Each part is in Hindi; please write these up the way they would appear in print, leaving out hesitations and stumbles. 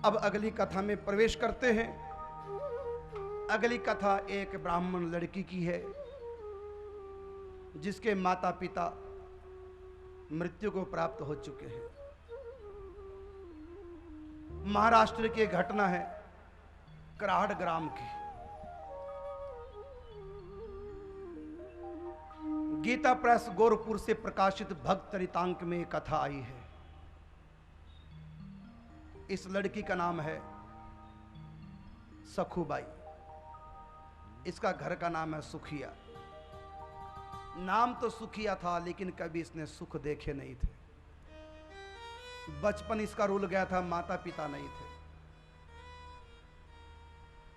अब अगली कथा में प्रवेश करते हैं। अगली कथा एक ब्राह्मण लड़की की है जिसके माता पिता मृत्यु को प्राप्त हो चुके हैं। महाराष्ट्र की घटना है, कराड़ ग्राम की। गीता प्रेस गोरखपुर से प्रकाशित भक्त चरितांक में एक कथा आई है। इस लड़की का नाम है सखुबाई। इसका घर का नाम है सुखिया। नाम तो सुखिया था लेकिन कभी इसने सुख देखे नहीं थे। बचपन इसका रुल गया था, माता पिता नहीं थे।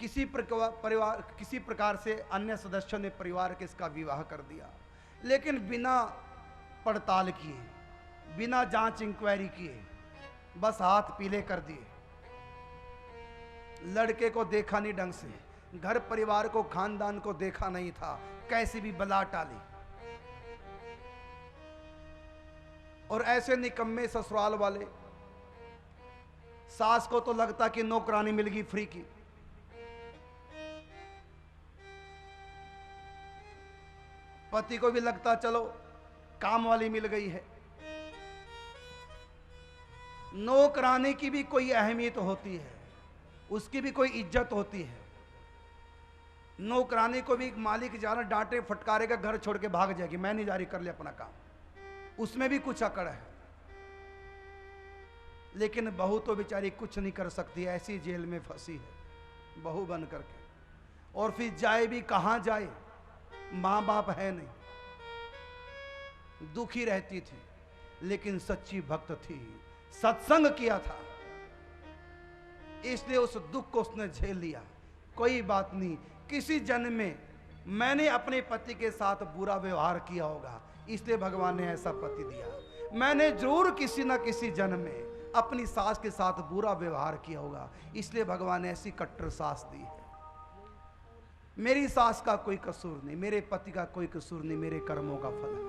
किसी प्रकार से अन्य सदस्यों ने परिवार के इसका विवाह कर दिया, लेकिन बिना पड़ताल किए, बिना जांच इंक्वायरी किए बस हाथ पीले कर दिए। लड़के को देखा नहीं ढंग से, घर परिवार को, खानदान को देखा नहीं था, कैसी भी बला टाली। और ऐसे निकम्मे ससुराल वाले, सास को तो लगता कि नौकरानी मिल गई फ्री की, पति को भी लगता चलो काम वाली मिल गई है। नौकरानी की भी कोई अहमियत होती है, उसकी भी कोई इज्जत होती है। नौकरानी को भी मालिक जाना डांटे फटकारेगा, घर छोड़ के भाग जाएगी, मैं नहीं जा रही, कर ले अपना काम, उसमें भी कुछ अकड़ है। लेकिन बहू तो बेचारी कुछ नहीं कर सकती, ऐसी जेल में फंसी है बहू बन करके। और फिर जाए भी कहां जाए, मां बाप है नहीं, दुखी रहती थी। लेकिन सच्ची भक्त थी, सत्संग किया था, इसलिए उस दुख को उसने झेल लिया। कोई बात नहीं, किसी जन्म में मैंने अपने पति के साथ बुरा व्यवहार किया होगा, इसलिए भगवान ने ऐसा पति दिया। मैंने जरूर किसी न किसी जन्म में अपनी सास के साथ बुरा व्यवहार किया होगा, इसलिए भगवान ने ऐसी कट्टर सास दी है। मेरी सास का कोई कसूर नहीं, मेरे पति का कोई कसूर नहीं, मेरे कर्मों का फल है।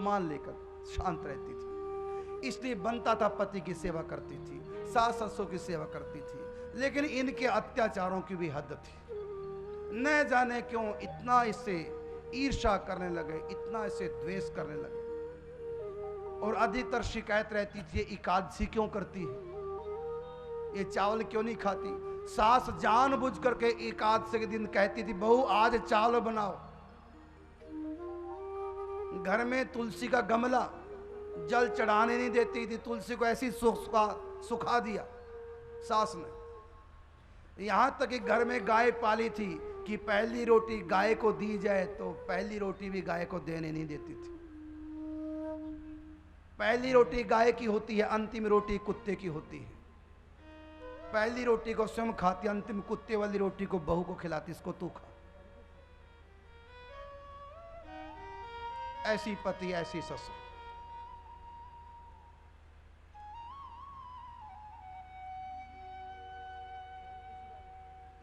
मान लेकर शांत रहती थी। इसलिए बनता था पति की सेवा करती थी, सास ससुर की सेवा करती थी। लेकिन इनके अत्याचारों की भी हद थी। न जाने क्यों इतना इससे ईर्ष्या करने लगे, इतना इससे द्वेष करने लगे। और अधिकतर शिकायत रहती थी, ये एकादशी क्यों करती है, ये चावल क्यों नहीं खाती। सास जानबूझ करके एकादशी के दिन कहती थी, बहू आज चावल बनाओ। घर में तुलसी का गमला जल चढ़ाने नहीं देती थी, तुलसी को ऐसी सुखा दिया सास ने। यहां तक कि घर में गाय पाली थी कि पहली रोटी गाय को दी जाए तो पहली रोटी भी गाय को देने नहीं देती थी। पहली रोटी गाय की होती है, अंतिम रोटी कुत्ते की होती है। पहली रोटी को स्वयं खाती, अंतिम कुत्ते वाली रोटी को बहू को खिलाती, इसको तू खा। ऐसी पति ऐसी ससुर।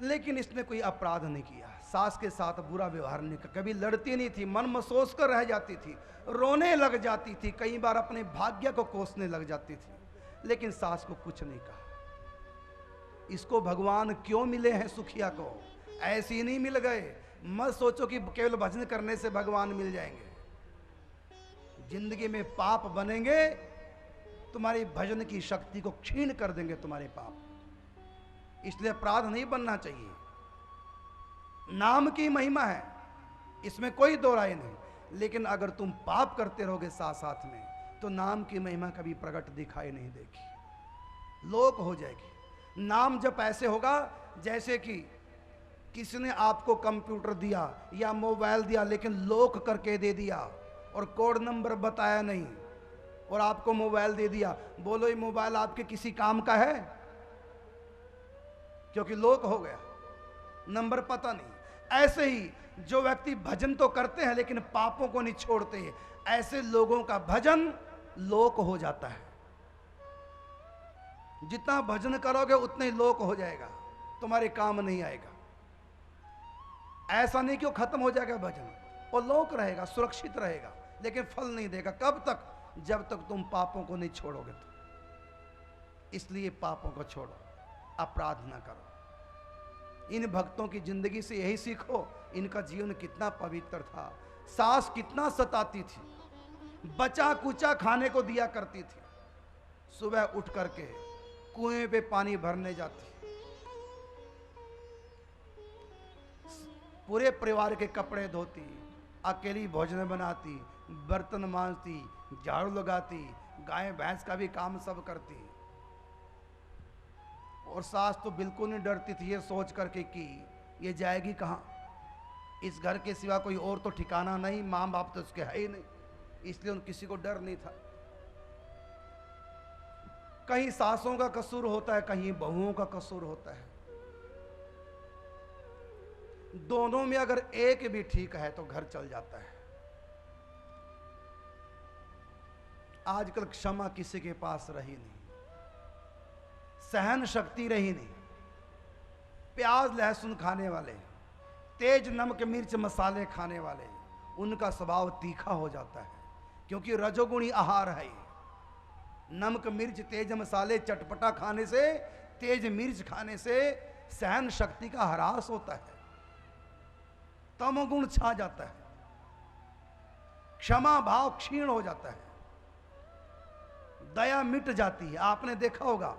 लेकिन इसने कोई अपराध नहीं किया, सास के साथ बुरा व्यवहार नहीं किया, कभी लड़ती नहीं थी, मन में सोच कर रह जाती थी, रोने लग जाती थी, कई बार अपने भाग्य को कोसने लग जाती थी, लेकिन सास को कुछ नहीं कहा। इसको भगवान क्यों मिले हैं सुखिया को, ऐसे ही नहीं मिल गए। मत सोचो कि केवल भजन करने से भगवान मिल जाएंगे। जिंदगी में पाप बनेंगे, तुम्हारी भजन की शक्ति को क्षीण कर देंगे तुम्हारे पाप। इसलिए अपराध नहीं बनना चाहिए। नाम की महिमा है, इसमें कोई दो राय नहीं। लेकिन अगर तुम पाप करते रहोगे साथ साथ में, तो नाम की महिमा कभी प्रकट दिखाई नहीं देगी, लोक हो जाएगी। नाम जब ऐसे होगा जैसे कि किसी ने आपको कंप्यूटर दिया या मोबाइल दिया, लेकिन लॉक करके दे दिया और कोड नंबर बताया नहीं, और आपको मोबाइल दे दिया। बोलो ये मोबाइल आपके किसी काम का है, क्योंकि लॉक हो गया, नंबर पता नहीं। ऐसे ही जो व्यक्ति भजन तो करते हैं लेकिन पापों को नहीं छोड़ते, ऐसे लोगों का भजन लोक हो जाता है। जितना भजन करोगे उतना ही लोक हो जाएगा, तुम्हारे काम नहीं आएगा। ऐसा नहीं कि वो खत्म हो जाएगा भजन, वो लोक रहेगा, सुरक्षित रहेगा, लेकिन फल नहीं देगा। कब तक? जब तक तुम पापों को नहीं छोड़ोगे। तो इसलिए पापों को छोड़ो, अपराध न करो। इन भक्तों की जिंदगी से यही सीखो, इनका जीवन कितना पवित्र था। सास कितना सताती थी, बचा कुचा खाने को दिया करती थी। सुबह उठ करके कुएं पे पानी भरने जाती, पूरे परिवार के कपड़े धोती, अकेली भोजन बनाती, बर्तन मांजती, झाड़ू लगाती, गाय भैंस का भी काम सब करती। और सास तो बिल्कुल नहीं डरती थी, ये सोच करके कि ये जाएगी कहाँ, इस घर के सिवा कोई और तो ठिकाना नहीं, माँ बाप तो उसके है ही नहीं, इसलिए उन किसी को डर नहीं था। कहीं सासों का कसूर होता है, कहीं बहुओं का कसूर होता है। दोनों में अगर एक भी ठीक है तो घर चल जाता है। आजकल क्षमा किसी के पास रही नहीं, सहन शक्ति रही नहीं। प्याज लहसुन खाने वाले, तेज नमक मिर्च मसाले खाने वाले, उनका स्वभाव तीखा हो जाता है, क्योंकि रजोगुणी आहार है। नमक मिर्च तेज मसाले चटपटा खाने से, तेज मिर्च खाने से सहन शक्ति का ह्रास होता है, तमोगुण छा जाता है, क्षमा भाव क्षीण हो जाता है, दया मिट जाती है। आपने देखा होगा,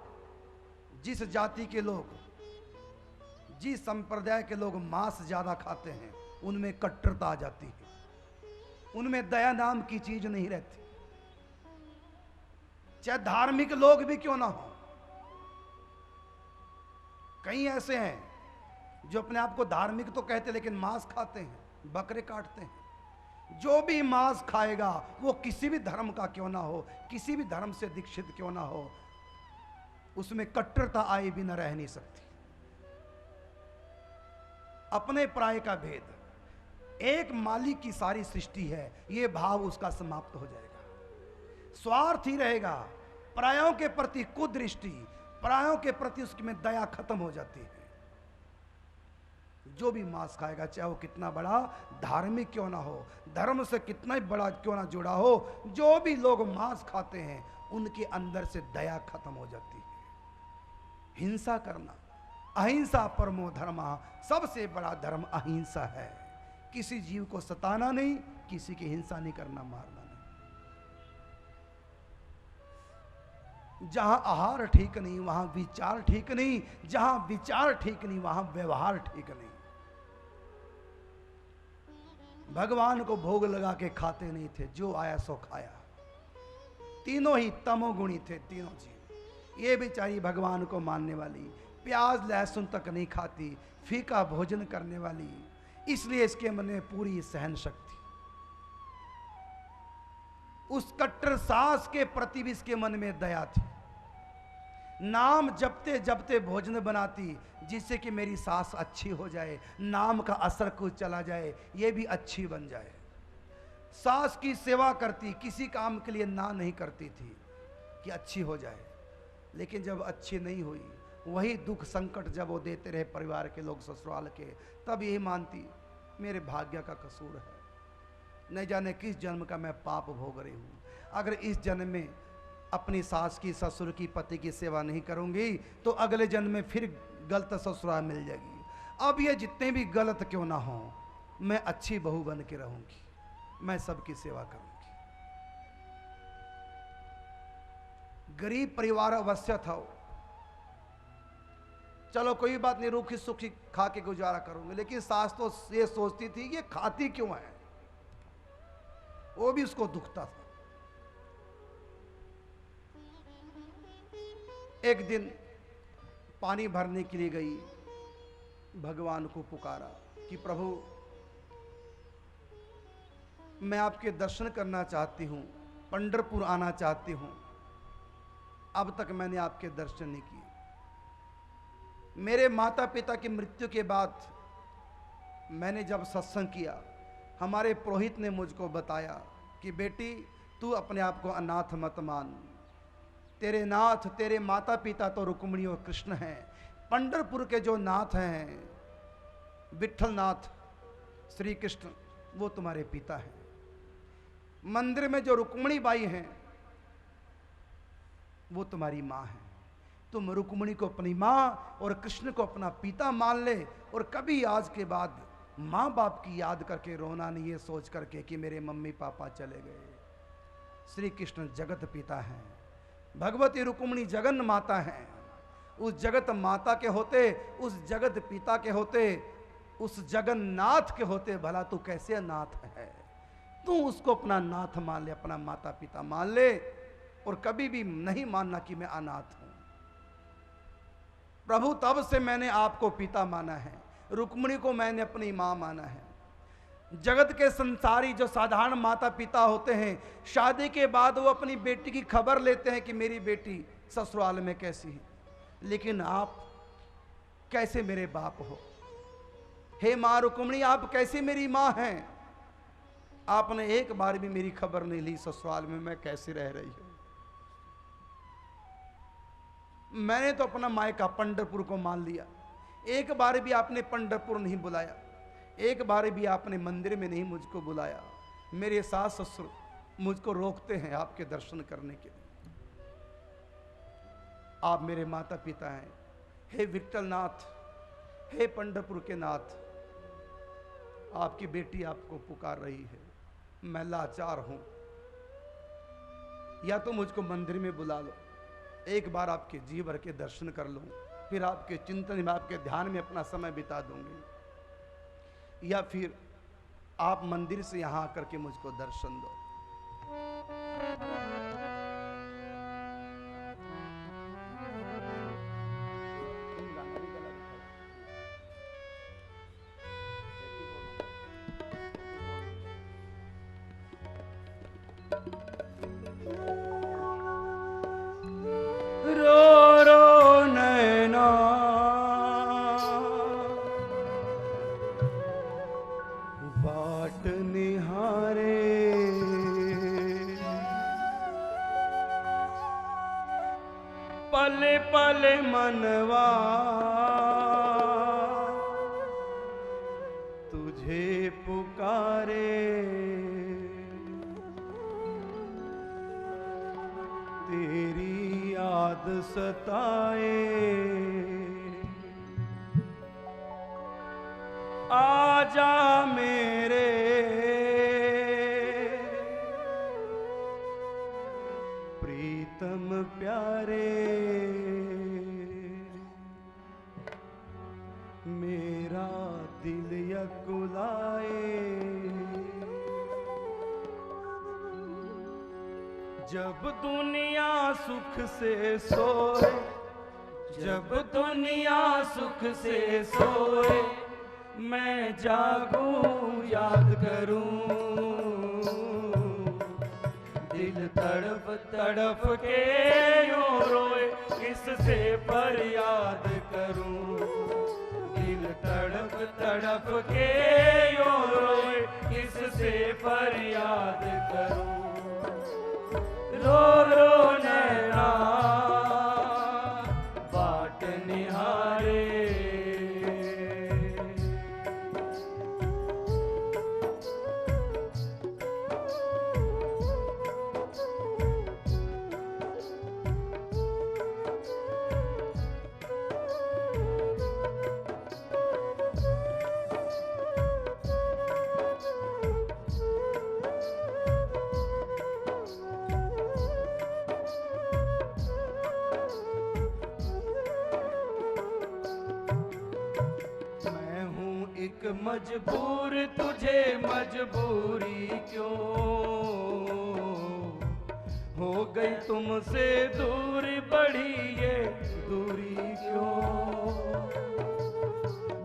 जिस जाति के लोग, जिस संप्रदाय के लोग मांस ज्यादा खाते हैं, उनमें कट्टरता आ जाती है, उनमें दया नाम की चीज नहीं रहती। चाहे धार्मिक लोग भी क्यों ना हो। कई ऐसे हैं जो अपने आप को धार्मिक तो कहते लेकिन मांस खाते हैं, बकरे काटते हैं। जो भी मांस खाएगा वो किसी भी धर्म का क्यों ना हो, किसी भी धर्म से दीक्षित क्यों ना हो, उसमें कट्टरता आए बिना रह नहीं सकती। अपने पराये का भेद, एक मालिक की सारी सृष्टि है, ये भाव उसका समाप्त हो जाएगा। स्वार्थ ही रहेगा, परायों के प्रति कुदृष्टि, परायों के प्रति उसमें दया खत्म हो जाती है। जो भी मांस खाएगा, चाहे वो कितना बड़ा धार्मिक क्यों ना हो, धर्म से कितना ही बड़ा क्यों ना जुड़ा हो, जो भी लोग मांस खाते हैं उनके अंदर से दया खत्म हो जाती है। हिंसा करना, अहिंसा परमो धर्मा, सबसे बड़ा धर्म अहिंसा है। किसी जीव को सताना नहीं, किसी की हिंसा नहीं करना, मारना नहीं। जहां आहार ठीक नहीं वहां विचार ठीक नहीं, जहां विचार ठीक नहीं वहां व्यवहार ठीक नहीं। भगवान को भोग लगा के खाते नहीं थे, जो आया सो खाया। तीनों ही तमोगुणी थे, तीनों जीव। ये बेचारी भगवान को मानने वाली, प्याज लहसुन तक नहीं खाती, फीका भोजन करने वाली, इसलिए इसके मन में पूरी सहन शक्ति। उस कट्टर सास के प्रति भी इसके मन में दया थी। नाम जपते जपते भोजन बनाती, जिससे कि मेरी सास अच्छी हो जाए, नाम का असर कुछ चला जाए, ये भी अच्छी बन जाए। सास की सेवा करती, किसी काम के लिए ना नहीं करती थी कि अच्छी हो जाए। लेकिन जब अच्छी नहीं हुई, वही दुख संकट जब वो देते रहे परिवार के लोग ससुराल के, तब यही मानती मेरे भाग्य का कसूर है, नहीं जाने किस जन्म का मैं पाप भोग रही हूँ। अगर इस जन्म में अपनी सास की, ससुर की, पति की सेवा नहीं करूंगी तो अगले जन्म में फिर गलत ससुराल मिल जाएगी। अब ये जितने भी गलत क्यों ना हो, मैं अच्छी बहू बन के रहूंगी, मैं सबकी सेवा करूंगी। गरीब परिवार अवश्य था, चलो कोई बात नहीं, रूखी सुखी खा के गुजारा करूंगी। लेकिन सास तो ये सोचती थी ये खाती क्यों है, वो भी उसको दुखता था। एक दिन पानी भरने के लिए गई, भगवान को पुकारा कि प्रभु मैं आपके दर्शन करना चाहती हूँ, पंढरपुर आना चाहती हूँ, अब तक मैंने आपके दर्शन नहीं किए। मेरे माता पिता की मृत्यु के बाद मैंने जब सत्संग किया, हमारे पुरोहित ने मुझको बताया कि बेटी तू अपने आप को अनाथ मत मान, तेरे नाथ, तेरे माता पिता तो रुक्मिणी और कृष्ण हैं, पंढरपुर के जो नाथ हैं, विठल नाथ, श्री कृष्ण, वो तुम्हारे पिता हैं। मंदिर में जो रुक्मिणी बाई हैं वो तुम्हारी माँ है। तुम रुक्मिणी को अपनी माँ और कृष्ण को अपना पिता मान ले, और कभी आज के बाद माँ बाप की याद करके रोना नहीं, ये सोच करके कि मेरे मम्मी पापा चले गए। श्री कृष्ण जगत पिता हैं, भगवती रुक्मिणी जगन माता हैं। उस जगत माता के होते, उस जगत पिता के होते, उस जगन्नाथ के होते भला तू कैसे अनाथ है? तू उसको अपना नाथ मान ले, अपना माता पिता मान ले, और कभी भी नहीं मानना कि मैं अनाथ हूं। प्रभु तब से मैंने आपको पिता माना है, रुक्मिणी को मैंने अपनी मां माना है। जगत के संसारी जो साधारण माता पिता होते हैं, शादी के बाद वो अपनी बेटी की खबर लेते हैं कि मेरी बेटी ससुराल में कैसी है, लेकिन आप कैसे मेरे बाप हो? हे मां रुक्मिणी, आप कैसे मेरी मां हैं? आपने एक बार भी मेरी खबर नहीं ली ससुराल में मैं कैसे रह रही हूं। मैंने तो अपना मायका पंढरपुर को मान लिया, एक बार भी आपने पंढरपुर नहीं बुलाया, एक बार भी आपने मंदिर में नहीं मुझको बुलाया। मेरे सास ससुर मुझको रोकते हैं आपके दर्शन करने के लिए। आप मेरे माता पिता हैं। हे विठ्ठलनाथ, हे पंढरपुर के नाथ, आपकी बेटी आपको पुकार रही है, मैं लाचार हूं। या तो मुझको मंदिर में बुला लो, एक बार आपके जी भर के दर्शन कर लूं, फिर आपके चिंतन में, आपके ध्यान में अपना समय बिता दूंगी, या फिर आप मंदिर से यहां आकर के मुझको दर्शन दो। पले पले मनवा तुझे पुकारे, तेरी याद सताए, आजा मेरे प्रीतम प्यारे, मेरा दिल यकुलाए। जब दुनिया सुख से सोए, जब दुनिया सुख से सोए, मैं जागूं याद करूं, दिल तड़प तड़प के यूं रोए, किससे फरियाद करूं, दिल तड़प तड़प के यूं रोए, किससे फरियाद करूं। रो रो नैना बाट निहारे, मजबूर तुझे मजबूरी क्यों हो गई तुमसे दूर, बड़ी ये दूरी क्यों।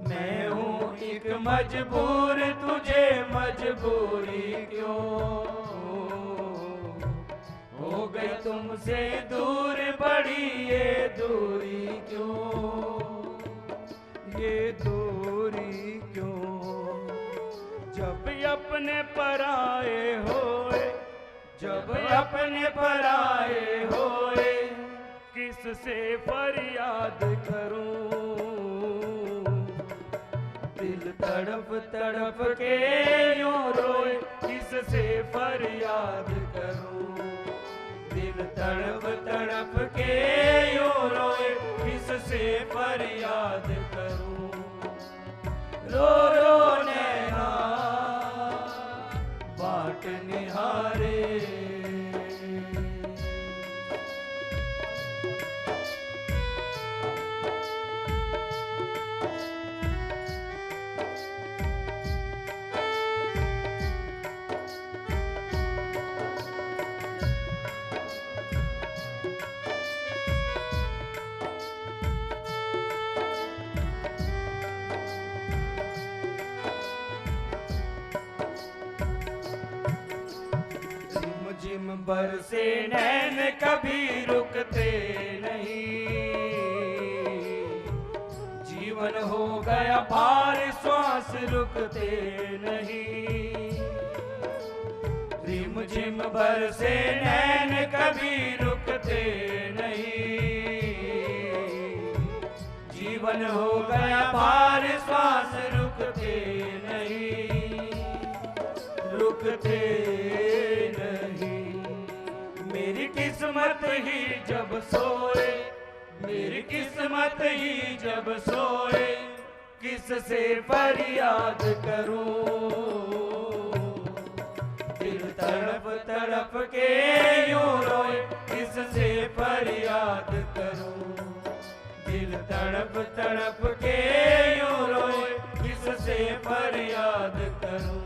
मैं हूँ एक मजबूर तुझे मजबूरी क्यों हो गई तुमसे दूर, बड़ी ये दूरी क्यों, ये दूरी क्यों। जब अपने पराए होए, जब अपने पराए होए, किससे फरियाद करूं, दिल तड़प तड़प के यूं रोए, किससे फरियाद करूं, दिल तड़प तड़प के यूं रोए, फरियाद करूं। रो रो नैना बाट निहारे। रिमझिम बरसे नैन कभी रुकते नहीं। जीवन हो गया भार श्वास रुकते नहीं। रिमझिम बरसे नैन कभी रुकते नहीं। जीवन हो गया भार श्वास रुकते नहीं। रुकते मेरी किस्मत ही जब सोए, मेरी किस्मत ही जब सोए, किससे फरियाद करूं। दिल तड़प तड़प के यूं रोए, किससे फरियाद करूं। दिल तड़प तड़प के यूं रोए, किससे फरियाद करूं।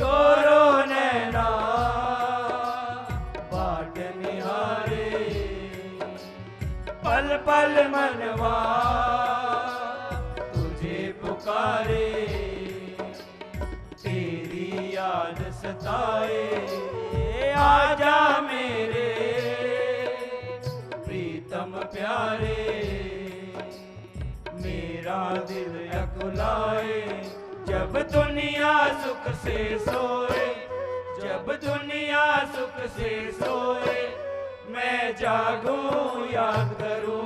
रो रो नैना पल पल मनवा तुझे पुकारे। तेरी याद सताए, आजा मेरे प्रीतम प्यारे। मेरा दिल अकुलाए जब दुनिया सुख से सोए। जब दुनिया सुख से सोए, मैं जागूं याद करूं।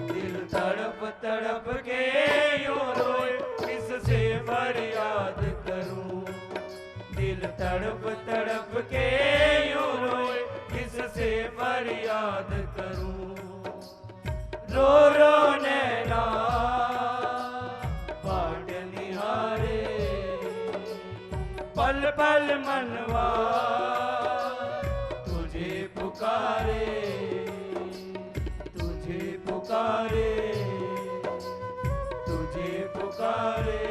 दिल तड़प तड़प के यूं रोए, किससे फरियाद करूं। दिल तड़प तड़प के यूं रोए, किससे फरियाद करूं। रो रो नैना बाट निहारे। पल पल मनवा पुकारे, तुझे पुकारे, तुझे पुकारे।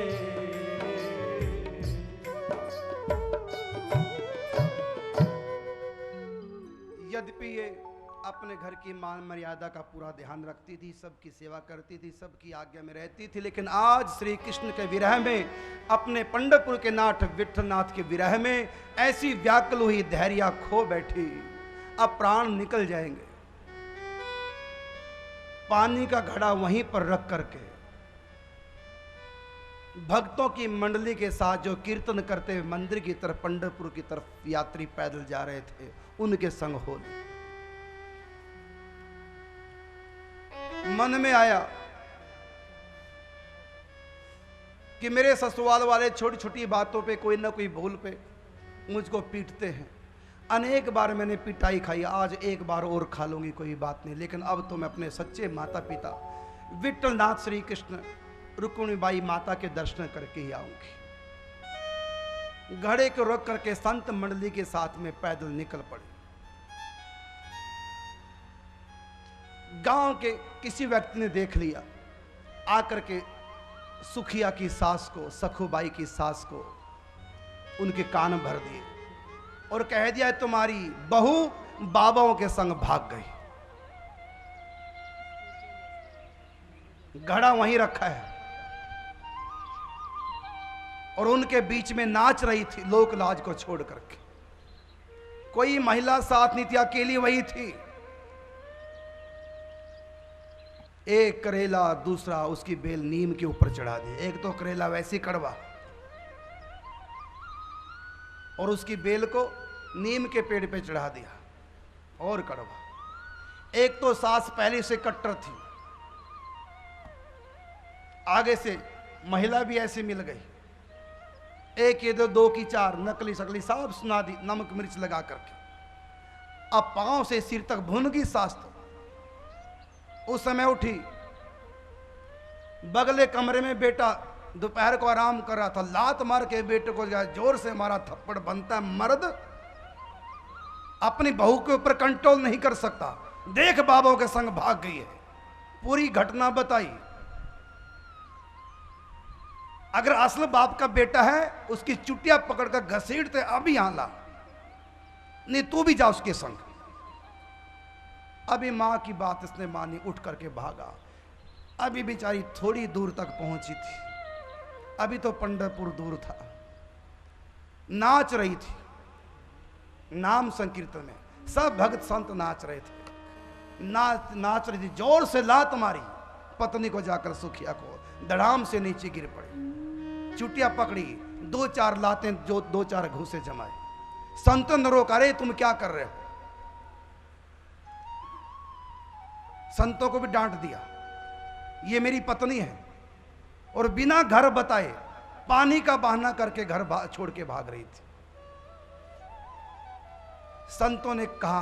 यद्यपि ये अपने घर की मान मर्यादा का पूरा ध्यान रखती थी, सबकी सेवा करती थी, सबकी आज्ञा में रहती थी, लेकिन आज श्री कृष्ण के विरह में, अपने पंढरपुर के नाथ विठलनाथ के विरह में ऐसी व्याकुल हुई धैर्य खो बैठी। अब प्राण निकल जाएंगे। पानी का घड़ा वहीं पर रख करके भक्तों की मंडली के साथ जो कीर्तन करते हुए मंदिर की तरफ, पंढरपुर की तरफ यात्री पैदल जा रहे थे, उनके संग हो ली। मन में आया कि मेरे ससुराल वाले छोटी छोटी बातों पे, कोई ना कोई भूल पे मुझको पीटते हैं। अनेक बार मैंने पिटाई खाई, आज एक बार और खा लूंगी, कोई बात नहीं, लेकिन अब तो मैं अपने सच्चे माता पिता विठलनाथ श्री कृष्ण रुक्मिणीबाई माता के दर्शन करके ही आऊंगी। घड़े को रोक करके संत मंडली के साथ में पैदल निकल पड़े। गांव के किसी व्यक्ति ने देख लिया, आकर के सुखिया की सास को, सखुबाई की सास को उनके कान भर दिए और कह दिया तुम्हारी बहू बाबाओं के संग भाग गई। घड़ा वहीं रखा है और उनके बीच में नाच रही थी लोक लाज को छोड़ करके। कोई महिला साथ नहीं थी, अकेली वही थी। एक करेला, दूसरा उसकी बेल नीम के ऊपर चढ़ा दी। एक तो करेला वैसे कड़वा और उसकी बेल को नीम के पेड़ पे चढ़ा दिया और कड़वा। एक तो सास पहले से कट्टर थी, आगे से महिला भी ऐसी मिल गई। एक ये दो की चार, नकली शकली सब सुना दी, नमक मिर्च लगा करके। अब पांव से सिर तक भुन गई सास तो उस समय उठी, बगले कमरे में बेटा दोपहर को आराम कर रहा था, लात मार के बेटे को जोर से मारा, थप्पड़ बनता है। मर्द अपनी बहू के ऊपर कंट्रोल नहीं कर सकता, देख बाबों के संग भाग गई है। पूरी घटना बताई। अगर असल बाप का बेटा है उसकी चुटिया पकड़कर घसीटते, अभी यहां ला, नहीं तू भी जा उसके संग। अभी मां की बात इसने मानी, उठ करके भागा। अभी बेचारी थोड़ी दूर तक पहुंची थी, अभी तो पंढरपुर दूर था। नाच रही थी, नाम संकीर्तन में सब भक्त संत नाच रहे थे। नाच रही थी, जोर से लात मारी पत्नी को, जाकर सुखिया को धड़ाम से नीचे गिर पड़ी। चुटिया पकड़ी, 2-4 लातें, जो 2-4 घूसे जमाए। संतों ने रोका, अरे तुम क्या कर रहे हो? संतों को भी डांट दिया, ये मेरी पत्नी है और बिना घर बताए पानी का बहाना करके घर छोड़ के भाग रही थी। संतों ने कहा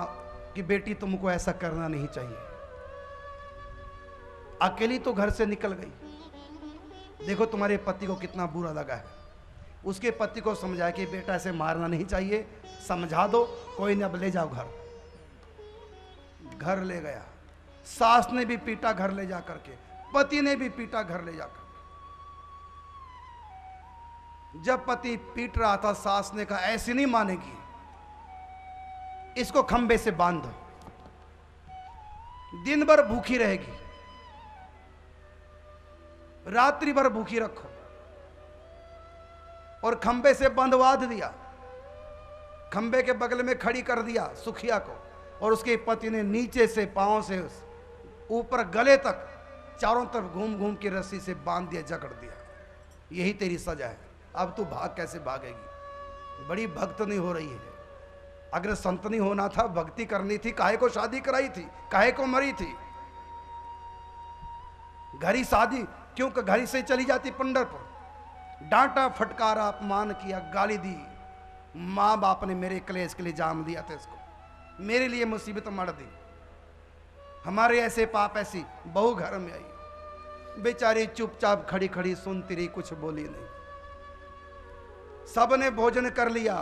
कि बेटी तुमको ऐसा करना नहीं चाहिए। अकेली तो घर से निकल गई, देखो तुम्हारे पति को कितना बुरा लगा है। उसके पति को समझाया कि बेटा ऐसे मारना नहीं चाहिए, समझा दो, कोई नहीं, अब ले जाओ घर। घर ले गया, सास ने भी पीटा घर ले जा करके, पति ने भी पीटा घर ले जाकर। जब पति पीट रहा था, सास ने कहा ऐसी नहीं मानेगी, इसको खंबे से बांध दो, दिन भर भूखी रहेगी, रात्रि भर भूखी रखो। और खंबे से बंधवा दिया, खंबे के बगल में खड़ी कर दिया सुखिया को, और उसके पति ने नीचे से पांव से ऊपर गले तक चारों तरफ घूम घूम के रस्सी से बांध दिया, जकड़ दिया। यही तेरी सजा है, अब तू भाग कैसे भागेगी? बड़ी भक्त नहीं हो रही है। अगर संत नहीं होना था, भक्ति करनी थी, काहे को शादी कराई थी, काहे को मरी थी? घरी शादी क्यों, घरी से चली जाती पंढरपुर। डांटा, फटकारा, अपमान किया, गाली दी। मां बाप ने मेरे क्लेश के लिए जाम दिया था इसको, मेरे लिए मुसीबत मर दी। हमारे ऐसे पाप, ऐसी बहू घर में आई, बेचारी चुपचाप खड़ी खड़ी सुनती रही, कुछ बोली नहीं। सबने भोजन कर लिया,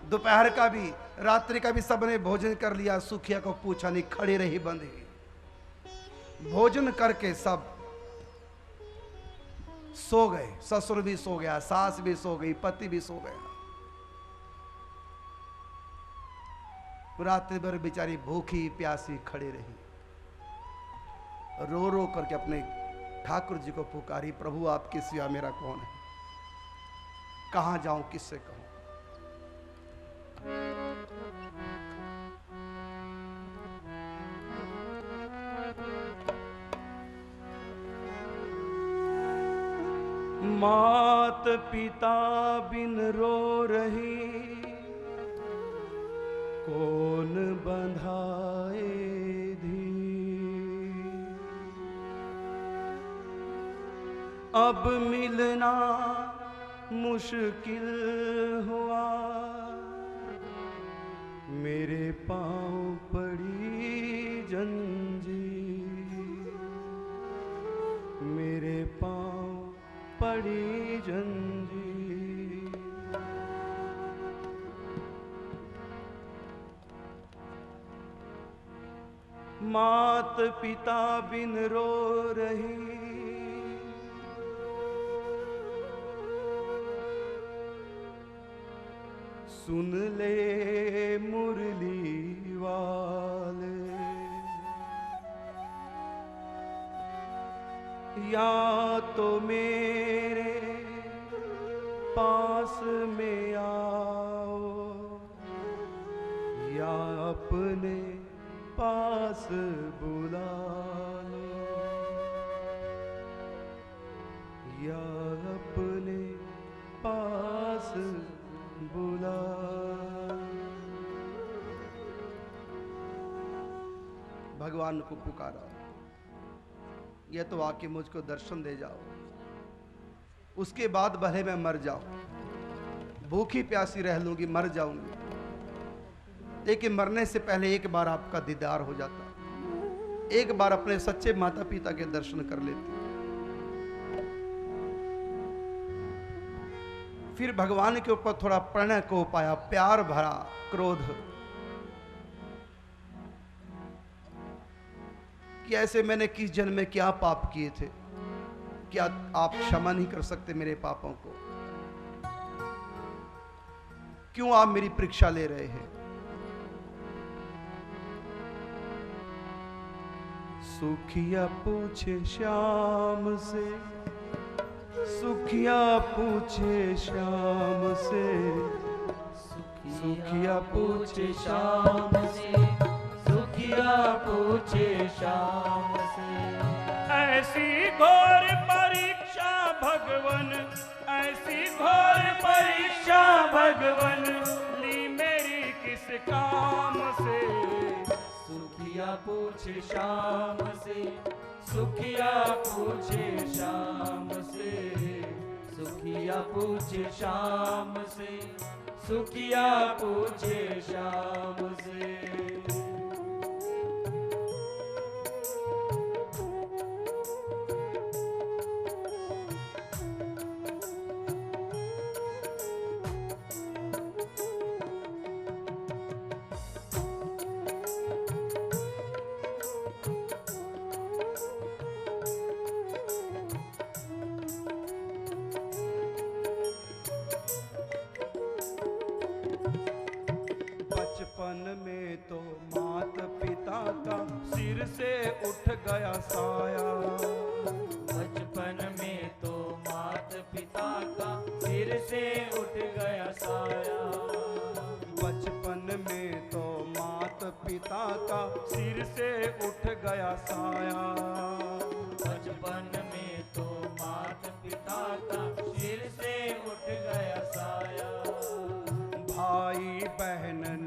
दोपहर का भी रात्रि का भी सबने भोजन कर लिया। सुखिया को पूछा नहीं, खड़ी रही बंधी। भोजन करके सब सो गए, ससुर भी सो गया, सास भी सो गई, पति भी सो गया। रात्रि भर बेचारी भूखी प्यासी खड़ी रही, रो रो करके अपने ठाकुर जी को पुकारी, प्रभु आपके सिवा मेरा कौन है, कहां जाऊं, किससे कहूं? मात पिता बिन रो रही, कौन बंधाए धीर। अब मिलना मुश्किल हुआ, मेरे पांव पड़ी जंजीर, मेरे पांव पड़ी जंजीर। मात पिता बिन रो रही, सुन ले मुरली वाले, या तो मेरे पास में आओ, या अपने पास बुला लो, या अपने पास बुला। भगवान को पुकारा, ये तो आके मुझको दर्शन दे जाओ, उसके बाद भले मैं मर जाऊं, भूखी प्यासी रह लूंगी, मर जाऊंगी, लेकिन मरने से पहले एक बार आपका दीदार हो जाता। एक बार अपने सच्चे माता पिता के दर्शन कर लेती, फिर भगवान के ऊपर थोड़ा प्रणय को पाया, प्यार भरा, क्रोध, कि ऐसे मैंने किस जन्म में क्या पाप किए थे, क्या आप क्षमा नहीं कर सकते मेरे पापों को? क्यों आप मेरी परीक्षा ले रहे हैं? सुखिया पूछे श्याम से, सुखिया पूछे श्याम से, सुखिया पूछे श्याम से, सुखिया पूछे श्याम से। ऐसी घोर परीक्षा भगवन, ऐसी घोर परीक्षा भगवन, ली मेरी किस काम से? सुखिया पूछे श्याम से, सुखिया पूछे श्याम से, सुखिया पूछे श्याम से, सुखिया पूछे श्याम से। बचपन में तो माता पिता का सिर से उठ गया साया, बचपन में तो माता पिता का सिर से उठ गया साया, बचपन में तो माता पिता का सिर से उठ गया साया, बचपन में तो माता पिता का सिर से उठ गया साया। भाई बहन